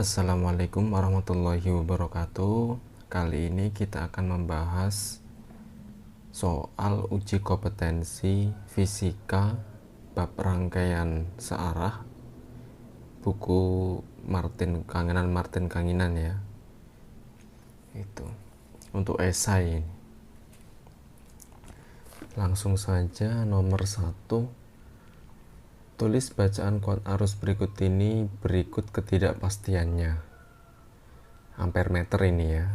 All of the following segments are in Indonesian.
Assalamualaikum warahmatullahi wabarakatuh. Kali ini kita akan membahas soal uji kompetensi fisika bab rangkaian searah buku Martin Kanginan ya. Itu untuk esai ini. Langsung saja nomor 1. Tulis bacaan kuat arus berikut ini berikut ketidakpastiannya. Ampere meter ini ya.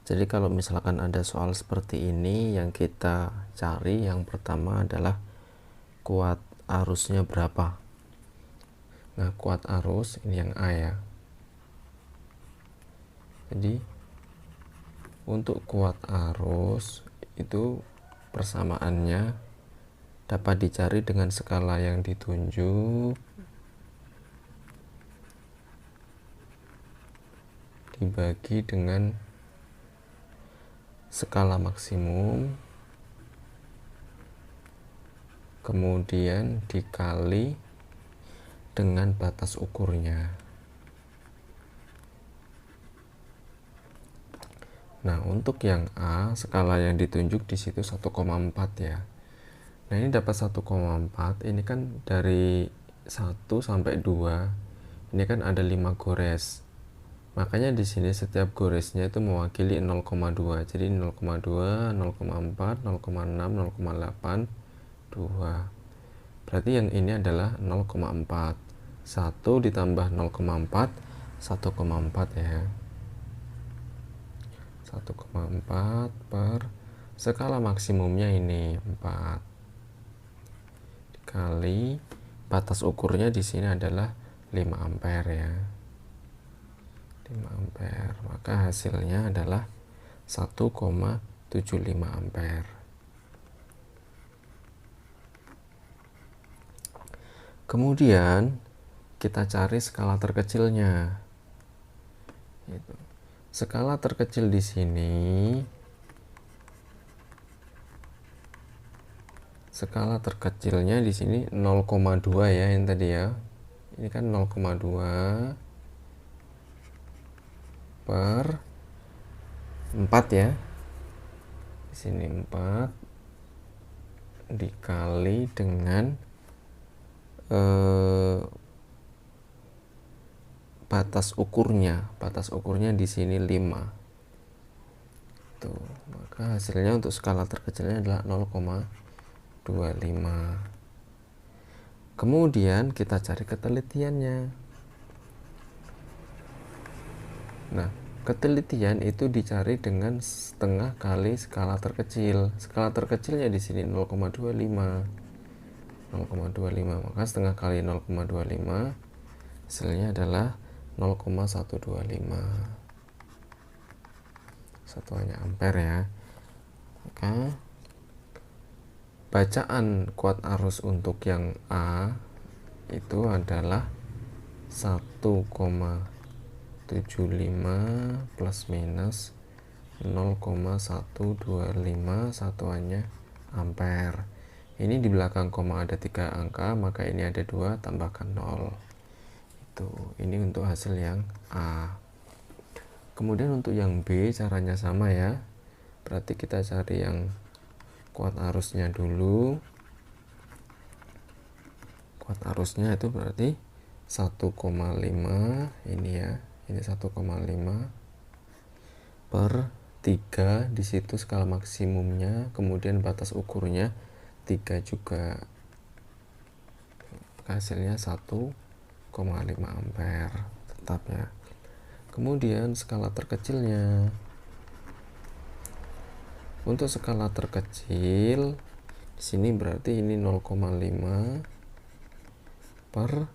Jadi kalau misalkan ada soal seperti ini, yang kita cari yang pertama adalah kuat arusnya berapa. Nah, kuat arus ini yang A ya. Jadi untuk kuat arus itu persamaannya dapat dicari dengan skala yang ditunjuk dibagi dengan skala maksimum kemudian dikali dengan batas ukurnya. Nah, untuk yang A, skala yang ditunjuk di situ 1,4 ya. Nah, ini dapat 1,4, ini kan dari 1 sampai 2. Ini kan ada 5 gores. Makanya di sini setiap goresnya itu mewakili 0,2. Jadi 0,2, 0,4, 0,6, 0,8, 2. Berarti yang ini adalah 0,4. 1 ditambah 0,4, 1,4 ya. 1,4 per skala maksimumnya ini 4 kali batas ukurnya di sini adalah 5 ampere ya. 5 ampere, maka hasilnya adalah 1,75 ampere. Kemudian kita cari skala terkecilnya. Skala terkecil di sini, skala terkecilnya di sini 0,2 ya, yang tadi ya. Ini kan 0,2 per 4 ya. Di sini 4 dikali dengan batas ukurnya. Batas ukurnya di sini 5. Tuh, maka hasilnya untuk skala terkecilnya adalah 0,25. Kemudian kita cari ketelitiannya. Nah, ketelitian itu dicari dengan setengah kali skala terkecil. Skala terkecilnya di sini 0,25. 0,25, maka setengah kali 0,25 hasilnya adalah 0,125. Satuannya ampere ya. Maka bacaan kuat arus untuk yang A itu adalah 1,75 plus minus 0,125, satuannya ampere. Ini di belakang koma ada 3 angka, maka ini ada 2, tambahkan 0. Ini untuk hasil yang A. Kemudian untuk yang B caranya sama ya. Berarti kita cari yang kuat arusnya dulu. Kuat arusnya itu berarti 1,5 ini ya. Ini 1,5 per 3, di situ skala maksimumnya, kemudian batas ukurnya 3 juga. Hasilnya 1,5 ampere tetap ya. Kemudian skala terkecilnya. Untuk skala terkecil di sini berarti ini 0,5 per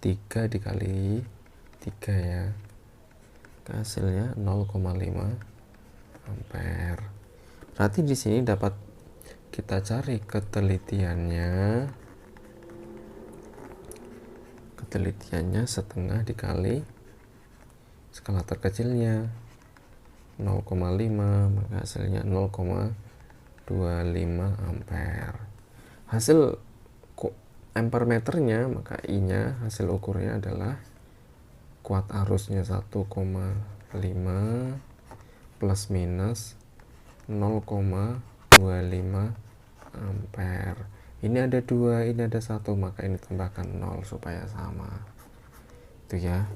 3 dikali 3 ya. Hasilnya 0,5 ampere. Berarti di sini dapat kita cari ketelitiannya. Ketelitiannya setengah dikali skala terkecilnya 0,5, maka hasilnya 0,25 ampere. Hasil ampere meternya, maka I nya hasil ukurnya adalah kuat arusnya 1,5 plus minus 0,25 ampere. Ini ada 2, ini ada 1, maka ini tambahkan 0 supaya sama. Itu ya.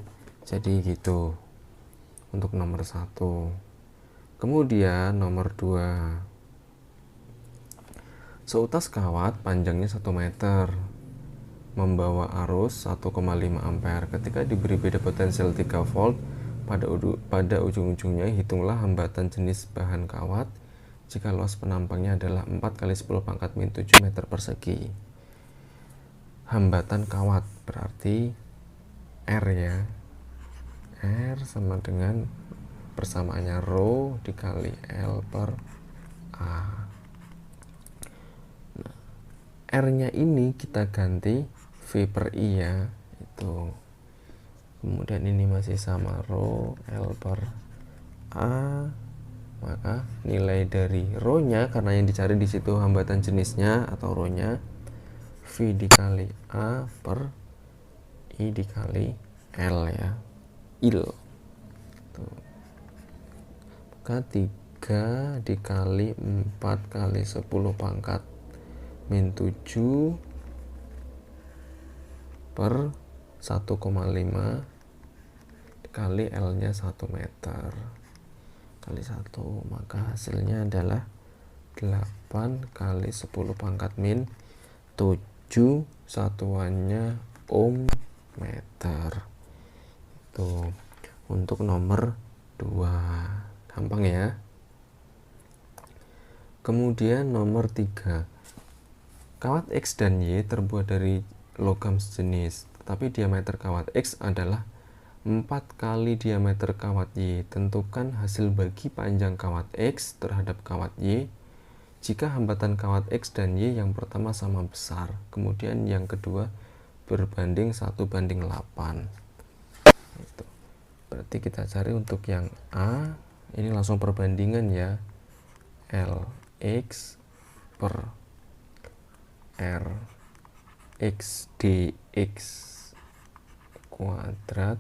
Jadi gitu untuk nomor 1. Kemudian nomor 2. Seutas kawat panjangnya 1 meter membawa arus 1,5 ampere. Ketika diberi beda potensial 3 volt pada ujung-ujungnya, hitunglah hambatan jenis bahan kawat jika luas penampangnya adalah 4 kali 10 pangkat min 7 meter persegi. Hambatan kawat berarti R ya. R sama dengan persamaannya rho dikali L per A. Nah, R-nya ini kita ganti V per I ya. Itu. Kemudian ini masih sama rho L per A. Maka nilai dari rho-nya, karena yang dicari di situ hambatan jenisnya atau rho-nya, V dikali A per I dikali L ya. Il. Tuh. Maka 3 dikali 4 kali 10 pangkat min 7 per 1,5 dikali L-nya 1 meter kali 1, maka hasilnya adalah 8 kali 10 pangkat min 7, satuannya ohm meter. Itu untuk nomor 2. Gampang ya. Kemudian nomor 3. Kawat X dan Y terbuat dari logam sejenis, tetapi diameter kawat X adalah 4 kali diameter kawat Y. Tentukan hasil bagi panjang kawat X terhadap kawat Y jika hambatan kawat X dan Y yang pertama sama besar, kemudian yang kedua berbanding 1:8. Itu. Berarti kita cari untuk yang A, ini langsung perbandingan ya. Lx per Rx dx kuadrat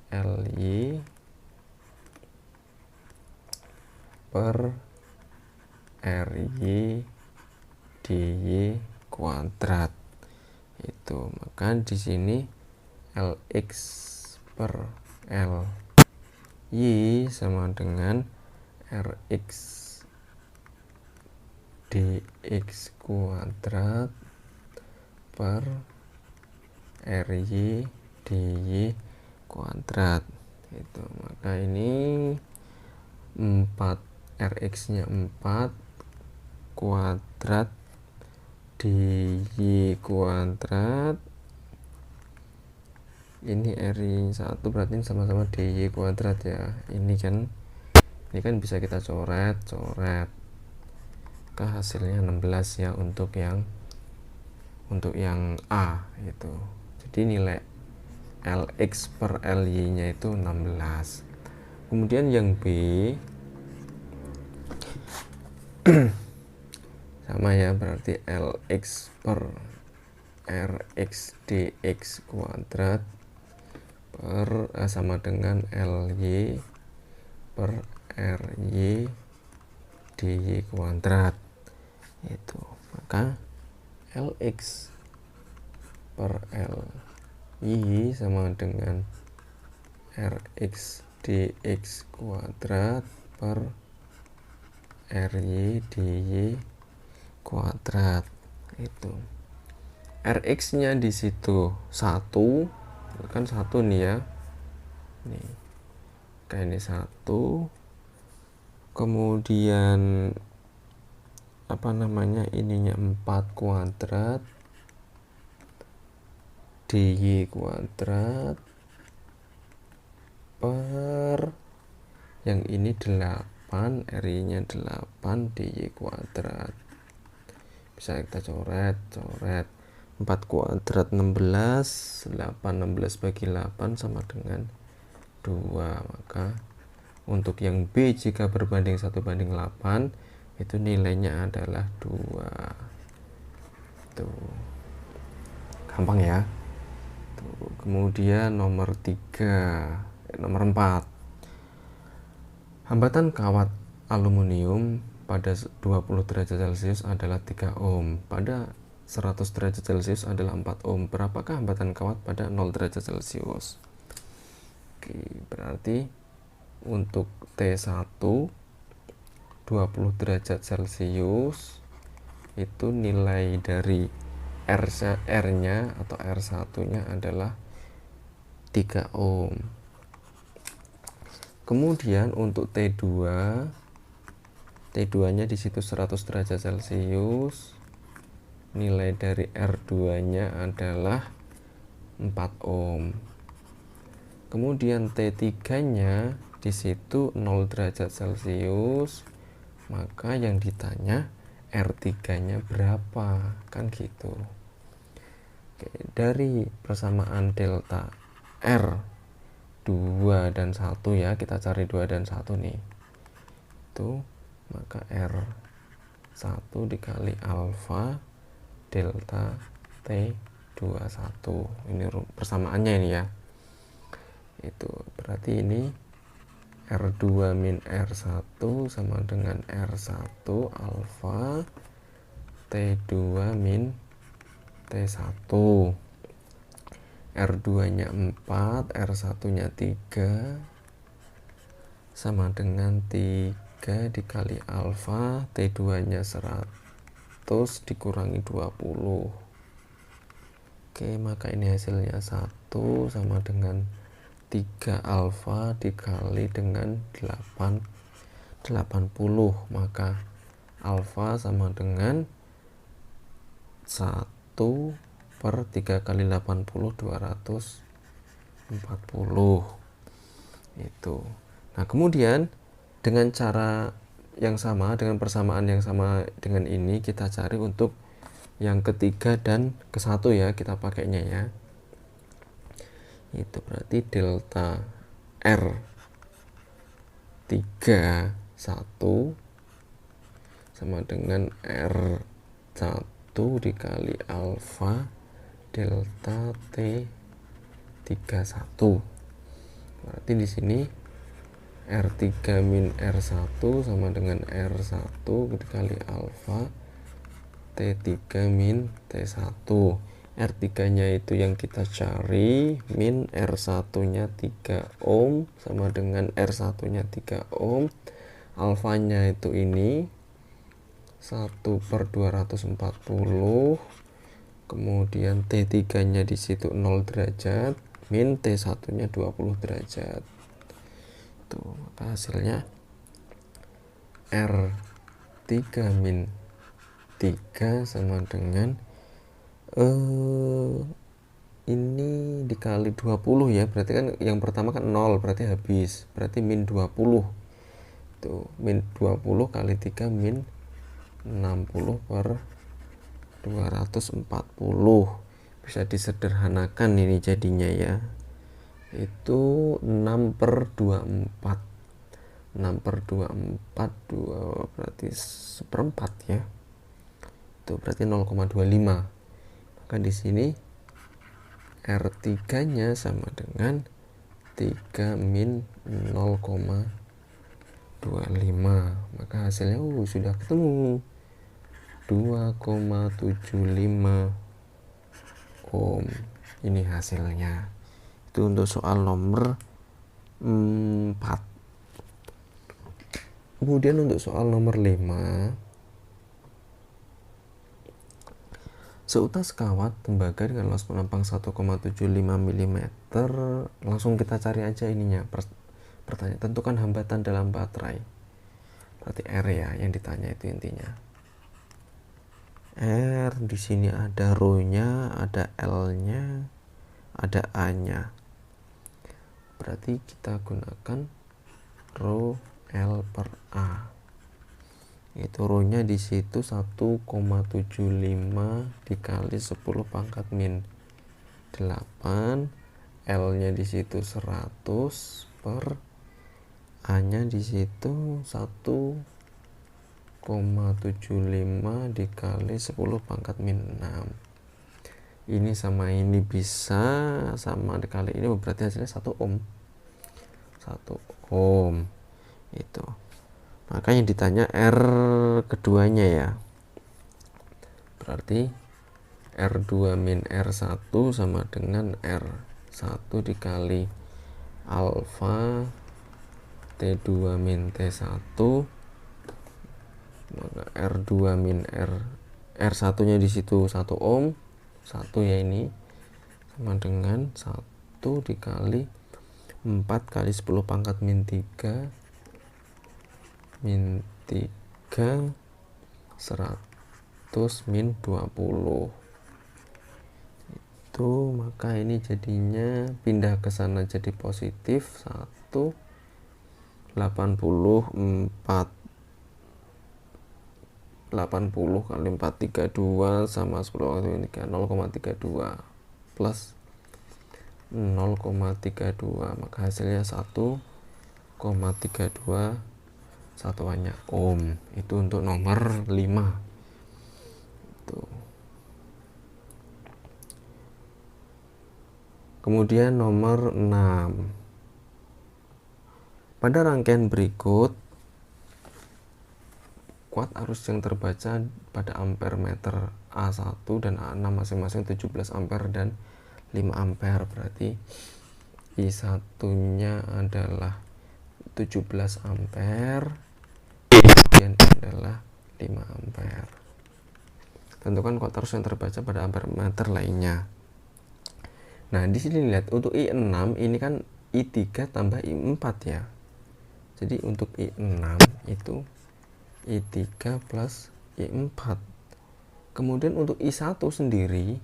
Ly per Ry dy kuadrat. Itu, maka di sini Lx per Ly sama dengan Rx dx kuadrat per Ry dy kuadrat. Itu, maka ini 4, Rx nya 4 kuadrat dy kuadrat, ini Ry 1 berarti sama-sama dy kuadrat ya. Ini kan bisa kita coret, ke hasilnya 16 ya untuk yang A itu. Jadi nilai Lx per Ly nya itu 16. Kemudian yang B sama ya, berarti Lx per Rx dx kuadrat per sama dengan Ly per Ry dy kuadrat. Itu, maka Lx per Ly sama dengan Rx dx kuadrat per Ry dy kuadrat. Itu Rx nya di situ 1 kan, 1 nih ya, nih kayak ini 1, kemudian apa namanya, ininya 4 kuadrat dy kuadrat per yang ini 8, Ry nya 8 dy kuadrat. Bisa kita coret 4 kuadrat 16, 16 bagi 8 sama dengan 2. Maka untuk yang B jika berbanding 1:8 itu nilainya adalah 2. Tuh, gampang ya. Tuh. Kemudian nomor 4, hambatan kawat aluminium pada 20 derajat Celcius adalah 3 ohm, pada 100 derajat Celcius adalah 4 ohm. Berapakah hambatan kawat pada 0 derajat Celcius? Oke, berarti untuk T1 20 derajat Celcius itu nilai dari R-nya atau R1-nya adalah 3 ohm. Kemudian untuk T2-nya di situ 100 derajat Celcius, nilai dari R2-nya adalah 4 ohm. Kemudian T3-nya di situ 0 derajat Celcius, maka yang ditanya R3-nya berapa, kan gitu. Oke, dari persamaan delta R 2 dan 1 ya, kita cari 2 dan 1 nih. Itu maka R1 dikali alfa delta T21. Ini persamaannya ini ya. Itu berarti ini R2 min R1 sama dengan R1 alfa T2 min T1. R2-nya 4, R1-nya 3 sama dengan 3 dikali alfa T2-nya 100 dikurangi 20. Oke, maka ini hasilnya 1 sama dengan 3 alfa dikali dengan 80, maka alfa sama dengan 1 per 3 kali 80, 240 itu. Nah, kemudian dengan cara yang sama, dengan persamaan yang sama dengan ini, kita cari untuk yang ketiga dan ke-1 ya, kita pakainya ya. Itu berarti delta R31 sama dengan R1 dikali alfa delta T31. Berarti di sini R3 min R1 sama dengan R1 dikali alfa T3 min T1. R3-nya itu yang kita cari, min R1-nya 3 ohm sama dengan R1-nya 3 ohm. Alfanya itu ini 1 per 240. Kemudian T3-nya di situ 0 derajat, min T1-nya 20 derajat. Tuh, maka hasilnya R3 min 3 sama dengan ini dikali 20 ya, berarti kan yang pertama kan 0, berarti habis, berarti min 20. Tuh, min 20 kali 3 min 60 per 240. Bisa disederhanakan ini jadinya ya, itu 6 per 24. 6 per 24 2 berarti seperempat ya, itu berarti 0,25. Maka di sini R3-nya sama dengan 3 min 0,25. Maka hasilnya sudah ketemu 2,75 ohm. Ini hasilnya. Itu untuk soal nomor 4. Kemudian untuk soal nomor 5, seutas kawat tembaga dengan luas penampang 1,75 mm. Langsung kita cari aja ininya. Pertanyaan, tentukan hambatan dalam baterai. Berarti R ya yang ditanya itu intinya. R di sini ada rho-nya, ada L-nya, ada A-nya. Berarti kita gunakan rho L per A. Itu rho-nya di situ 1,75 dikali 10 pangkat min 8. L-nya di situ 100 per A-nya di situ 1,75 dikali 10 pangkat min 6. ini sama ini bisa sama dikali ini, berarti hasilnya 1 ohm. 1 ohm itu. Maka yang ditanya R keduanya ya, berarti R2 min R1 sama dengan R1 dikali alfa T2 min T1, maka R2 min R1 nya di situ 1 ohm, 1 ya ini, sama dengan 1 dikali 4 kali 10 pangkat min 3 100 min 20 itu. Maka ini jadinya pindah ke sana jadi positif 80 kali 432 sama 10 kali 3 0,32 plus 0,32, maka hasilnya 1,32 satuannya ohm. Itu untuk nomor 5 itu. Kemudian nomor 6, pada rangkaian berikut kuat arus yang terbaca pada ampere meter A1 dan A6 masing-masing 17 ampere dan 5 ampere. Berarti I1 nya adalah 17 ampere, kemudian adalah 5 ampere. Tentukan kuat arus yang terbaca pada ampere meter lainnya. Nah, di sini lihat untuk I6 ini kan I3 tambah I4 ya. Jadi untuk I6 itu I3 plus I4. Kemudian untuk I1 sendiri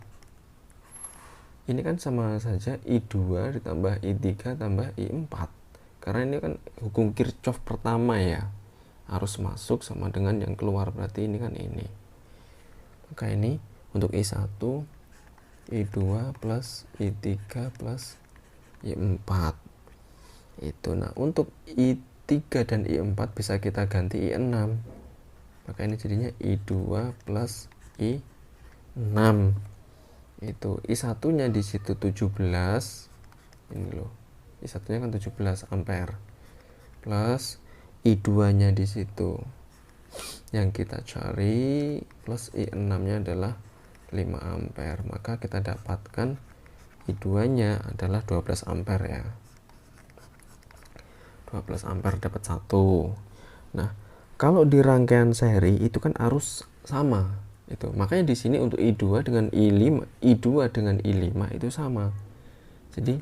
ini kan sama saja I2 ditambah I3 tambah I4. Karena ini kan hukum Kirchhoff pertama ya. Arus masuk sama dengan yang keluar, berarti ini kan ini. Maka ini untuk I1 I2 plus I3 plus I4 itu. Nah, untuk I3 dan I4 bisa kita ganti I6, maka ini jadinya I2 plus I6 itu. I1 nya di situ 17, ini loh, I1 nya kan 17 ampere, plus I2 nya di situ yang kita cari, plus I6 nya adalah 5 ampere, maka kita dapatkan I2 nya adalah 12 ampere ya. 12 ampere dapat 1. Nah, kalau di rangkaian seri itu kan arus sama itu. Makanya di sini untuk I2 dengan I5, I2 dengan I5 itu sama. Jadi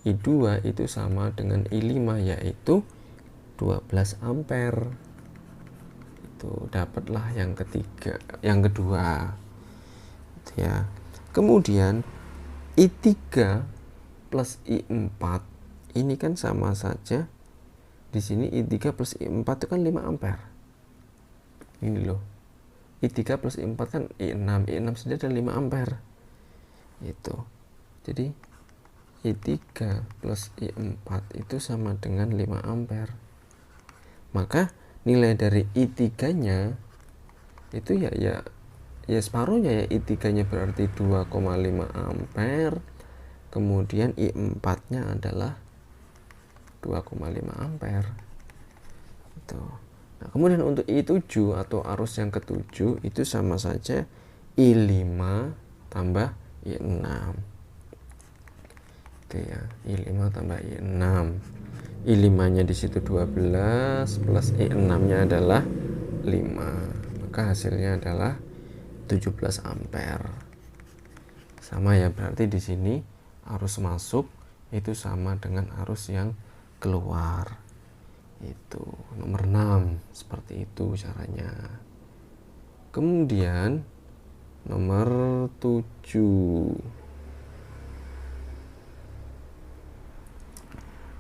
I2 itu sama dengan I5 yaitu 12 ampere. Itu dapatlah yang ketiga, yang kedua. Ya. Kemudian I3 plus I4 ini kan sama saja. Di sini I3 plus I4 itu kan 5 ampere. Ini loh. I3 plus I4 kan I6. I6 sendiri ada 5 ampere. Itu. Jadi I3 plus I4 itu sama dengan 5 ampere. Maka nilai dari I3-nya itu ya separuhnya ya. I3-nya berarti 2,5 ampere. Kemudian I4-nya adalah 2,5 ampere. Itu. Nah, kemudian untuk I7 atau arus yang ketujuh itu sama saja I5 tambah I6. Itu ya, I5 tambah I6. I5-nya di situ 12 plus I6-nya adalah 5. Maka hasilnya adalah 17 ampere. Sama ya, berarti di sini arus masuk itu sama dengan arus yang keluar. Itu nomor 6, seperti itu caranya. Kemudian nomor 7,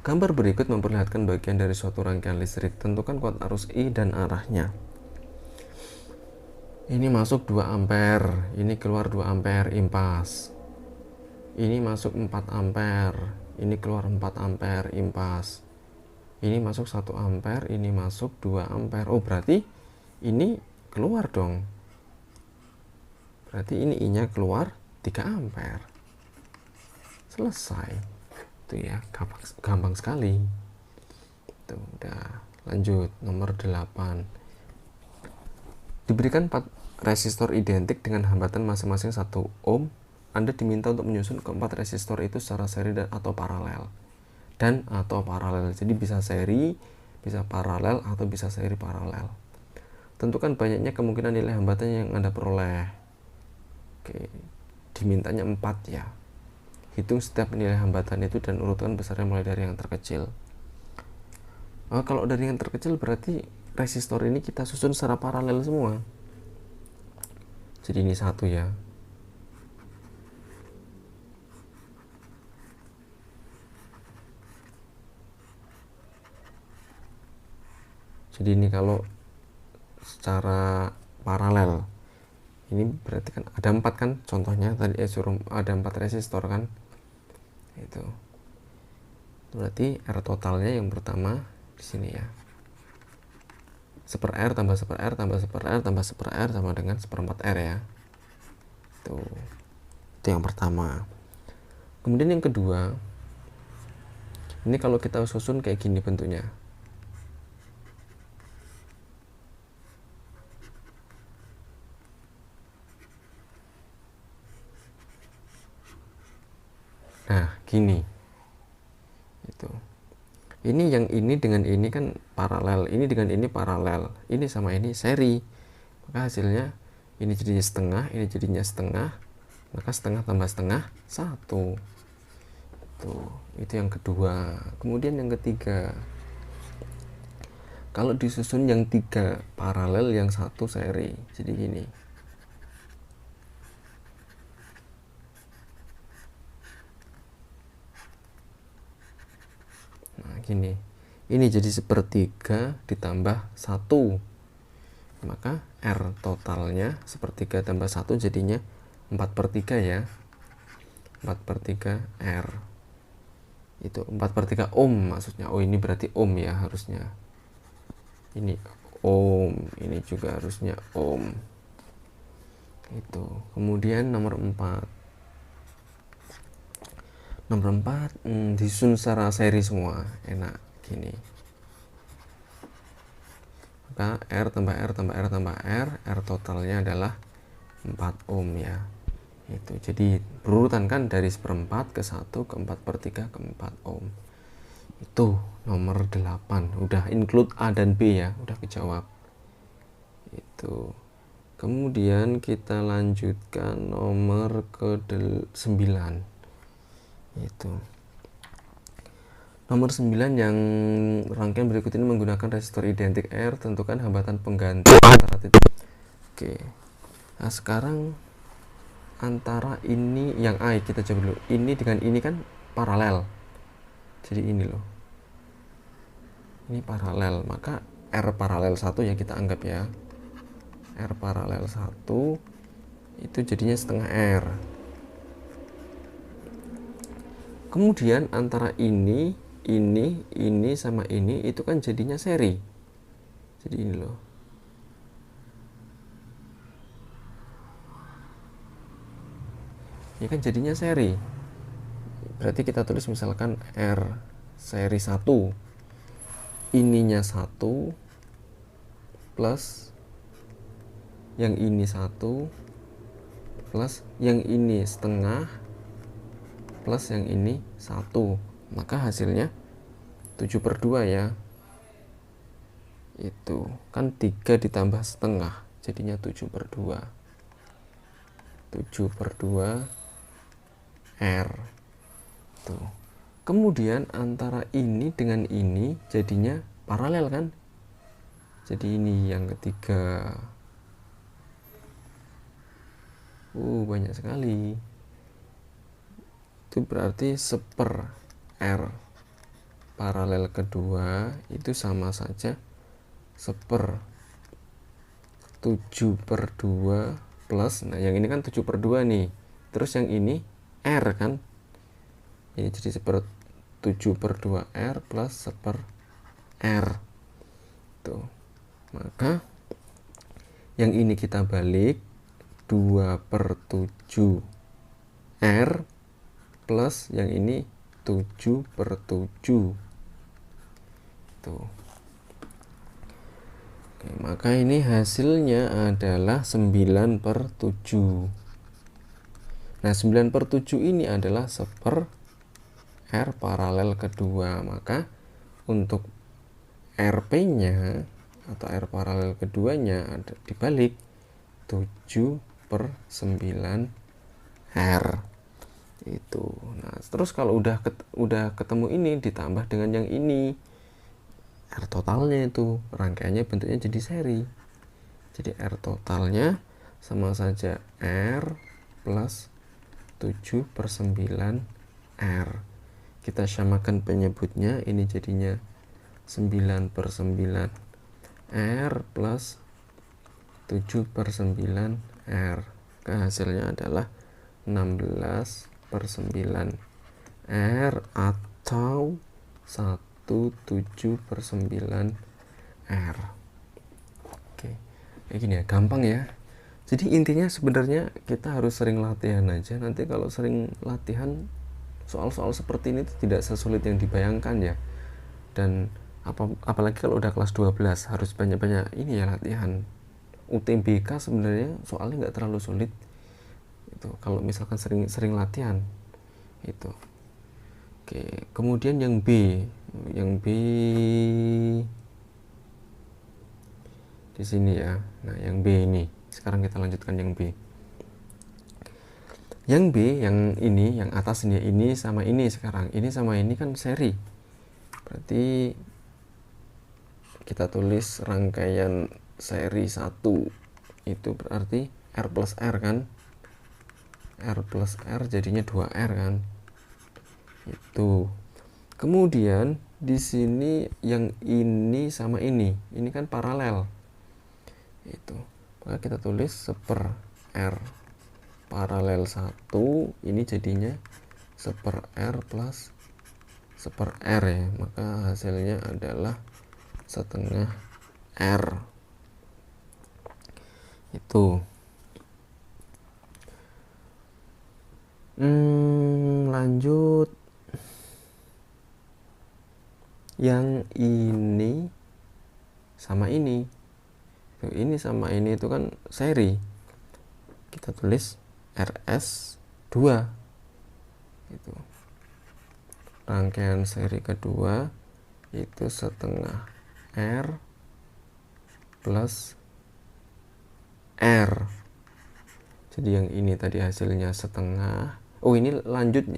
gambar berikut memperlihatkan bagian dari suatu rangkaian listrik. Tentukan kuat arus I dan arahnya. Ini masuk 2 ampere, ini keluar 2 ampere impas. Ini masuk 4 ampere, ini keluar 4 ampere impas. Ini masuk 1 ampere, ini masuk 2 ampere. Oh, berarti ini keluar dong. Berarti ini I-nya keluar, 3 ampere. Selesai. Itu ya, gampang sekali. Tuh, udah. Lanjut, nomor 8. Diberikan 4 resistor identik dengan hambatan masing-masing 1 ohm. Anda diminta untuk menyusun keempat resistor itu secara seri dan atau paralel. Jadi bisa seri, bisa paralel, atau bisa seri paralel. Tentukan banyaknya kemungkinan nilai hambatan yang Anda peroleh. Oke, dimintanya 4 ya. Hitung setiap nilai hambatan itu dan urutkan besarnya mulai dari yang terkecil. Kalau dari yang terkecil berarti resistor ini kita susun secara paralel semua. Jadi ini 1 ya. Jadi ini kalau secara paralel, ini berarti kan ada 4 kan contohnya tadi suruh ada 4 resistor kan. Itu berarti R totalnya yang pertama di sini ya. 1/R tambah 1/R tambah 1/R tambah 1/R sama dengan 1/4 R ya. Itu yang pertama. Kemudian yang kedua, ini kalau kita susun kayak gini bentuknya. Nah, gini. Itu. Ini yang ini dengan ini kan paralel, ini dengan ini paralel, ini sama ini seri. Maka hasilnya ini jadinya setengah, ini jadinya setengah, maka setengah tambah setengah 1. Itu yang kedua. Kemudian yang ketiga, kalau disusun yang 3 paralel, yang 1 seri, jadi gini. Nah gini, ini jadi 1/3 ditambah 1, maka R totalnya 1/3 tambah 1 jadinya 4/3 ya. 4/3 R itu 4/3 ohm maksudnya. Ini berarti ohm ya harusnya. Ini ohm, ini juga harusnya ohm. Itu. Kemudian nomor 4 disusun secara seri semua, enak gini. Maka R tambah R tambah R tambah R totalnya adalah 4 ohm ya. Itu jadi berurutan kan dari 1/4 ke 1 ke 4/3 ke 4 ohm. Itu nomor 8, udah include A dan B ya, udah kejawab. Itu. Kemudian kita lanjutkan nomor ke 9. Itu. Nomor 9, yang rangkaian berikut ini menggunakan resistor identik R, tentukan hambatan pengganti antara titik. Oke. Nah, sekarang antara ini yang A kita coba dulu. Ini dengan ini kan paralel. Jadi ini loh. Ini paralel, maka R paralel 1 ya kita anggap ya. R paralel 1 itu jadinya setengah R. Kemudian antara ini sama ini itu kan jadinya seri. Jadi ini loh. Ini kan jadinya seri. Berarti kita tulis misalkan R seri 1. Ininya 1 plus yang ini 1 plus yang ini setengah plus yang ini 1, maka hasilnya 7/2 ya. Itu kan 3 ditambah setengah jadinya 7/2. 7/2 R. Tuh. Kemudian antara ini dengan ini jadinya paralel kan. Jadi ini yang ketiga. Banyak sekali. Itu berarti 1/R paralel kedua itu sama saja 1/7/2 plus, nah yang ini kan 7/2 nih, terus yang ini R kan, ini jadi 1/7/2 R plus 1/R tuh. Maka yang ini kita balik 2/7 R plus yang ini 7/7 tuh. Oke, maka ini hasilnya adalah 9/7. Nah 9/7 ini adalah 1/R paralel kedua, maka untuk RP nya atau R paralel keduanya ada dibalik 7/9R itu. Nah terus kalau udah ketemu ini ditambah dengan yang ini, R totalnya itu rangkaiannya bentuknya jadi seri, jadi R totalnya sama saja R plus 7/9R. Kita samakan penyebutnya, ini jadinya 9/9R plus 7/9R. Hasilnya adalah 16/9R atau 17/9R. Oke, kayak gini ya, gampang ya. Jadi intinya sebenarnya kita harus sering latihan aja. Nanti kalau sering latihan, soal-soal seperti ini tidak sesulit yang dibayangkan ya. Dan apalagi kalau udah kelas 12 harus banyak-banyak ini ya latihan. UTBK sebenarnya soalnya nggak terlalu sulit itu kalau misalkan sering latihan itu. Oke, kemudian yang B di sini ya. Nah yang B ini sekarang kita lanjutkan yang B. Yang B yang ini, yang atas ini sama ini, sekarang ini sama ini kan seri, berarti kita tulis rangkaian seri 1 itu berarti R plus R kan, R plus R jadinya 2R kan itu. Kemudian di sini yang ini sama ini kan paralel itu, maka kita tulis 1/R paralel 1, ini jadinya 1/R plus 1/R ya, maka hasilnya adalah 1/2 R itu. Lanjut yang ini sama ini sama ini itu kan seri, kita tulis RS2 itu, rangkaian seri kedua itu 1/2 R plus R. Jadi yang ini tadi hasilnya 1/2. Oh ini lanjut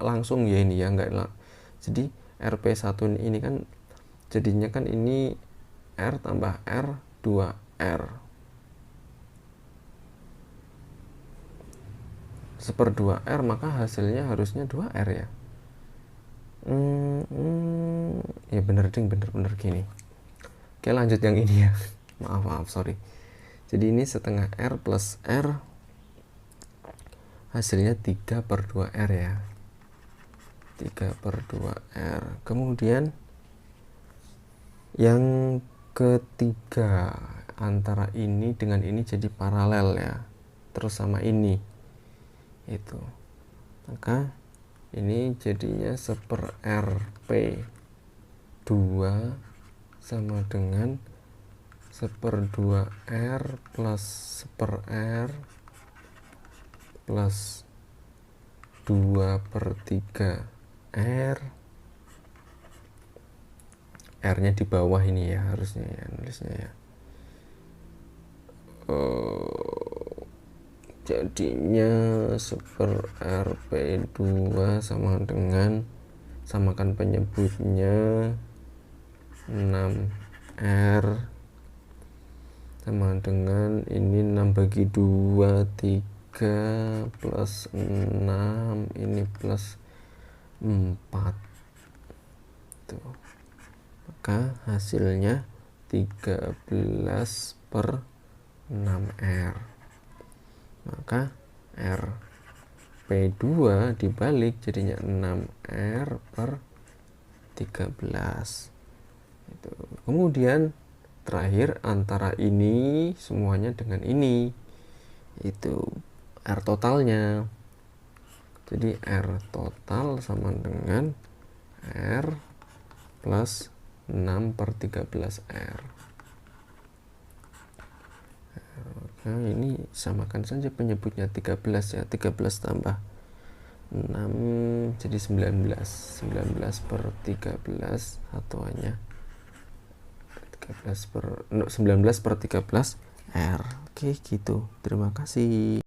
langsung ya ini ya, enggak lah. Jadi RP1 ini kan jadinya kan ini R tambah R 2R 1/2R, maka hasilnya harusnya 2R ya. Ya bener gini. Oke lanjut yang ini ya. maaf sorry. Jadi ini 1/2 R plus R hasilnya 3/2R ya, 3/2R. Kemudian yang ketiga, antara ini dengan ini jadi paralel ya, terus sama ini itu, maka ini jadinya 1/RP2 sama dengan 1/2R plus 1/R plus 2/3R. R nya di bawah ini ya harusnya ya nulisnya ya. Jadinya 1/RP2 sama dengan, samakan penyebutnya, 6R sama dengan ini 6/2 3 plus 6, ini plus 4 tuh, maka hasilnya 13/6R. Maka RP2 dibalik jadinya 6R/13 itu. Kemudian terakhir antara ini semuanya dengan ini itu R totalnya. Jadi R total sama dengan R plus 6 per 13 R. Nah, ini samakan saja penyebutnya 13 ya, 13 tambah 6 jadi 19 per 13 satuannya 19 per 13 R. Oke gitu, terima kasih.